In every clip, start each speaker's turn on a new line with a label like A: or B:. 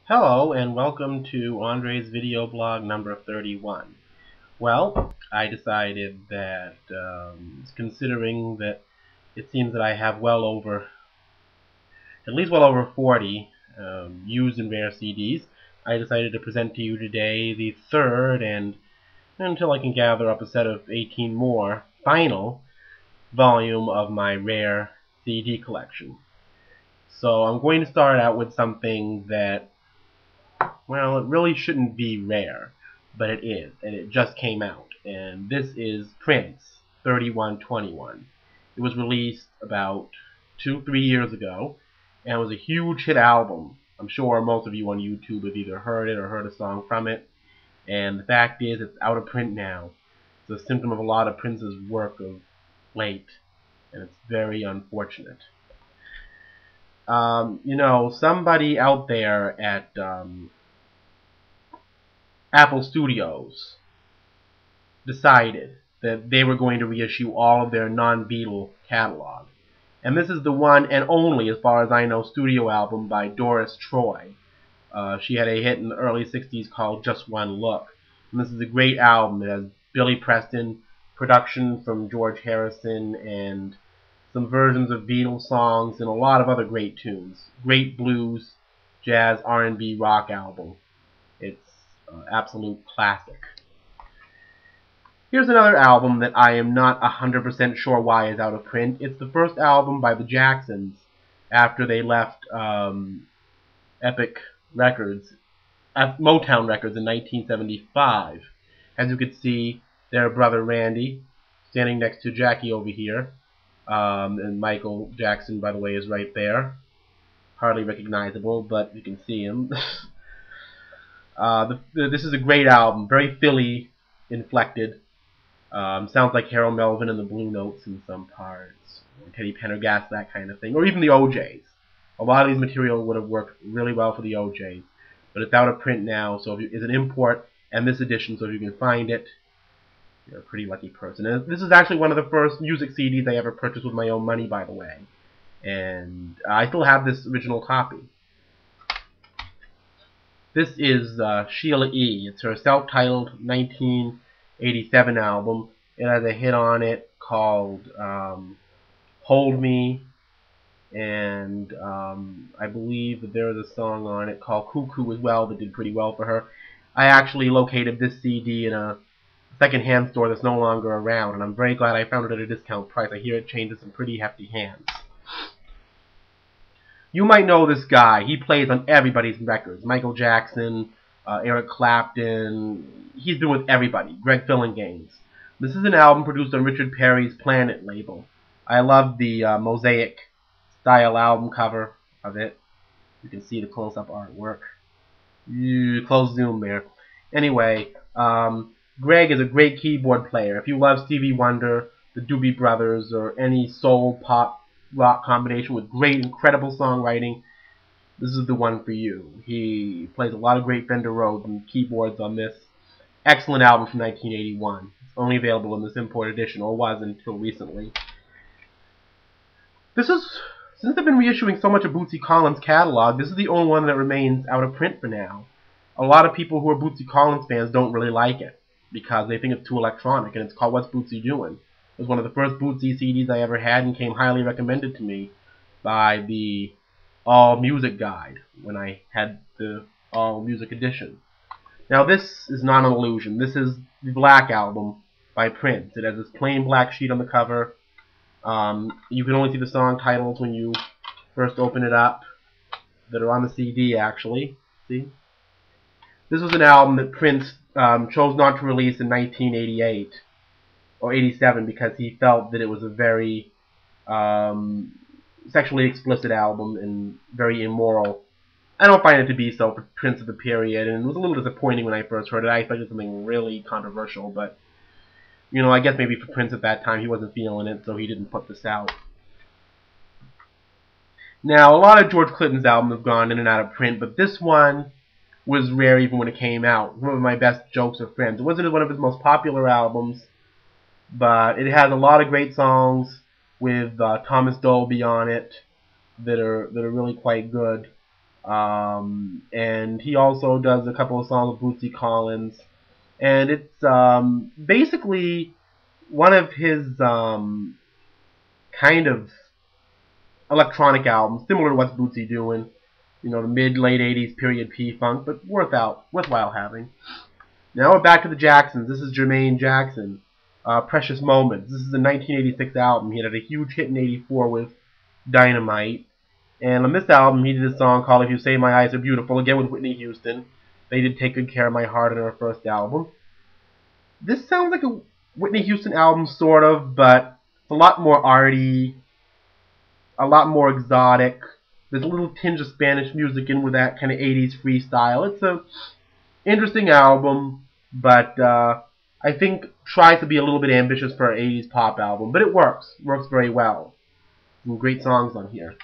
A: Hello and welcome to Andre's video blog number 31. Well, I decided that considering that it seems that I have at least well over 40 used and rare CDs, I decided to present to you today the third and, until I can gather up a set of 18 more, final volume of my rare CD collection. So I'm going to start out with something that, well, it really shouldn't be rare, but it is, and it just came out. And this is Prince 3121. It was released about 2-3 years ago, and it was a huge hit album. I'm sure most of you on YouTube have either heard it or heard a song from it. And the fact is, it's out of print now. It's a symptom of a lot of Prince's work of late, and it's very unfortunate. Somebody out there at Apple Studios decided that they were going to reissue all of their non-Beatle catalog. And this is the one and only, as far as I know, studio album by Doris Troy. She had a hit in the early 60s called Just One Look. And this is a great album. It has Billy Preston, production from George Harrison, and some versions of Beatles songs, and a lot of other great tunes. Great blues, jazz, R&B, rock album. It's absolute classic. Here's another album that I am not 100% sure why is out of print. It's the first album by the Jacksons after they left Epic Records, Motown Records in 1975. As you can see, their brother Randy standing next to Jackie over here. And Michael Jackson, by the way, is right there. Hardly recognizable, but you can see him. This is a great album, very Philly inflected. Sounds like Harold Melvin and the Blue Notes in some parts, Teddy Pendergast, that kind of thing, or even the OJs. A lot of these material would have worked really well for the OJs, but it's out of print now, so it's an import, and this edition, so if you can find it, you're a pretty lucky person. And this is actually one of the first music CDs I ever purchased with my own money, by the way, and I still have this original copy. This is Sheila E. It's her self-titled 1987 album. It has a hit on it called Hold Me, and I believe that there is a song on it called Cuckoo as well that did pretty well for her. I actually located this CD in a second-hand store that's no longer around, and I'm very glad I found it at a discount price. I hear it changes some pretty hefty hands. You might know this guy. He plays on everybody's records. Michael Jackson, Eric Clapton. He's been with everybody. Greg Fillinganes. This is an album produced on Richard Perry's Planet label. I love the mosaic style album cover of it. You can see the close-up artwork. Close zoom there. Anyway, Greg is a great keyboard player. If you love Stevie Wonder, the Doobie Brothers, or any soul, pop, rock combination with great, incredible songwriting, this is the one for you. He plays a lot of great Fender Rhodes and keyboards on this excellent album from 1981. It's only available in this import edition, or was until recently. Since they've been reissuing so much of Bootsy Collins' catalog, this is the only one that remains out of print for now. A lot of people who are Bootsy Collins fans don't really like it, because they think it's too electronic, and it's called What's Bootsy Doing? It was one of the first Bootsy CDs I ever had and came highly recommended to me by the All Music Guide when I had the All Music edition. Now this is not an illusion. This is the Black Album by Prince. It has this plain black sheet on the cover. You can only see the song titles when you first open it up that are on the CD, actually. See? This was an album that Prince chose not to release in 1988 or 87 because he felt that it was a very sexually explicit album and very immoral. I don't find it to be so for Prince of the period, and it was a little disappointing when I first heard it. I expected something really controversial, but I guess maybe for Prince at that time he wasn't feeling it, so he didn't put this out. Now, a lot of George Clinton's albums have gone in and out of print, but this one was rare even when it came out. One of my best jokes or friends. It wasn't one of his most popular albums, but it has a lot of great songs with Thomas Dolby on it that are really quite good. And he also does a couple of songs with Bootsy Collins. And it's basically one of his kind of electronic albums, similar to what's Bootsy doing. You know, the mid-late 80s period P-Funk, but worthwhile having. Now we're back to the Jacksons. This is Jermaine Jackson. Precious Moments. This is a 1986 album. He had a huge hit in 84 with Dynamite. And on this album, he did a song called If You Say My Eyes Are Beautiful, again with Whitney Houston. They did Take Good Care of My Heart on her first album. This sounds like a Whitney Houston album, sort of, but it's a lot more arty, a lot more exotic. There's a little tinge of Spanish music in with that kind of 80s freestyle. It's a interesting album, but I think tries to be a little bit ambitious for an 80s pop album, but it works. It works very well. Some great songs on here.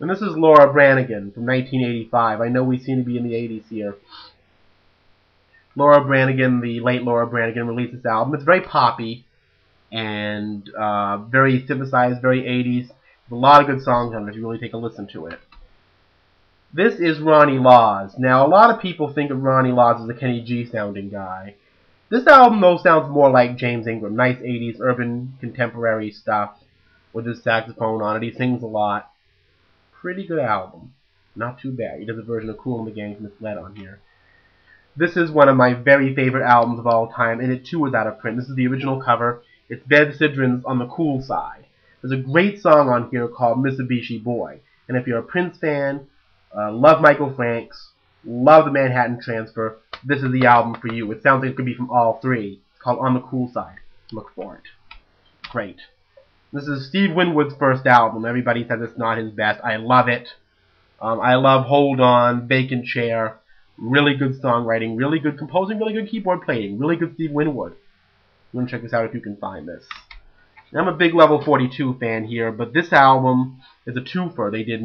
A: And this is Laura Branigan from 1985. I know we seem to be in the 80s here. Laura Branigan, the late Laura Branigan, released this album. It's very poppy and very synthesized, very 80s. There's a lot of good songs on it if you really take a listen to it. This is Ronnie Laws. Now, a lot of people think of Ronnie Laws as a Kenny G sounding guy. This album, though, sounds more like James Ingram. Nice 80s urban contemporary stuff with his saxophone on it. He sings a lot. Pretty good album. Not too bad. He does a version of Kool and the Gang's Misled on here. This is one of my very favorite albums of all time, and it too is out of print. This is the original cover. It's Bev Sidran's on the cool side. There's a great song on here called Mitsubishi Boy. And if you're a Prince fan, love Michael Franks, love the Manhattan Transfer, this is the album for you. It sounds like it could be from all three. It's called On the Cool Side. Look for it. Great. This is Steve Winwood's first album. Everybody says it's not his best. I love it. I love Hold On, Vacant Chair. Really good songwriting, really good composing, really good keyboard playing, really good Steve Winwood. You want to check this out if you can find this. Now, I'm a big Level 42 fan here, but this album is a twofer they did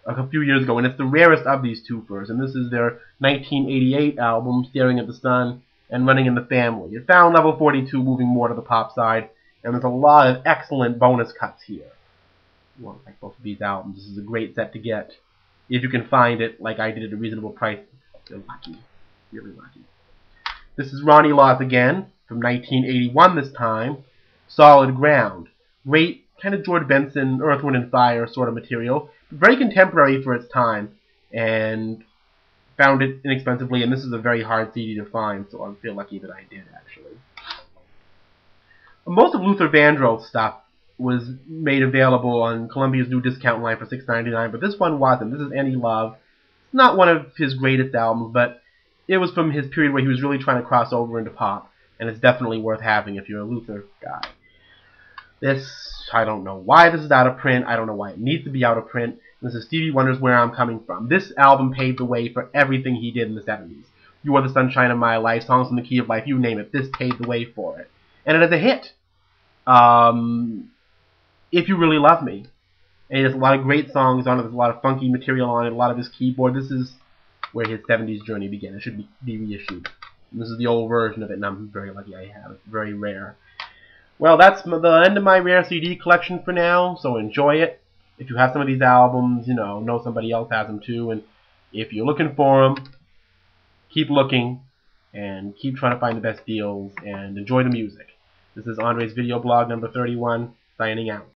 A: a few years ago, and it's the rarest of these twofers. And this is their 1988 album, Staring at the Sun and Running in the Family. It found Level 42 moving more to the pop side, and there's a lot of excellent bonus cuts here. You want to like both of these albums. This is a great set to get. If you can find it, like I did at a reasonable price. You're lucky. Really lucky. This is Ronnie Laws again, from 1981 this time. Solid Ground. Great kind of George Benson, Earth, Wind & Fire sort of material. Very contemporary for its time, and found it inexpensively, and this is a very hard CD to find, so I feel lucky that I did, actually. Most of Luther Vandross's stuff was made available on Columbia's new discount line for $6.99, but this one wasn't. This is Any Love. It's not one of his greatest albums, but it was from his period where he was really trying to cross over into pop, and it's definitely worth having if you're a Luther guy. This, I don't know why this is out of print. I don't know why it needs to be out of print. This is Stevie Wonder's Where I'm Coming From. This album paved the way for everything he did in the 70s. You Are the Sunshine of My Life, Songs in the Key of Life, you name it. This paved the way for it. And it is a hit. If You Really Love Me. And there's a lot of great songs on it. There's a lot of funky material on it. A lot of his keyboard. This is where his 70s journey began. It should be reissued. And this is the old version of it, and I'm very lucky I have it. Very rare. Well, that's the end of my rare CD collection for now, so enjoy it. If you have some of these albums, you know somebody else has them too, and if you're looking for them, keep looking, and keep trying to find the best deals, and enjoy the music. This is Andre's video blog number 31, signing out.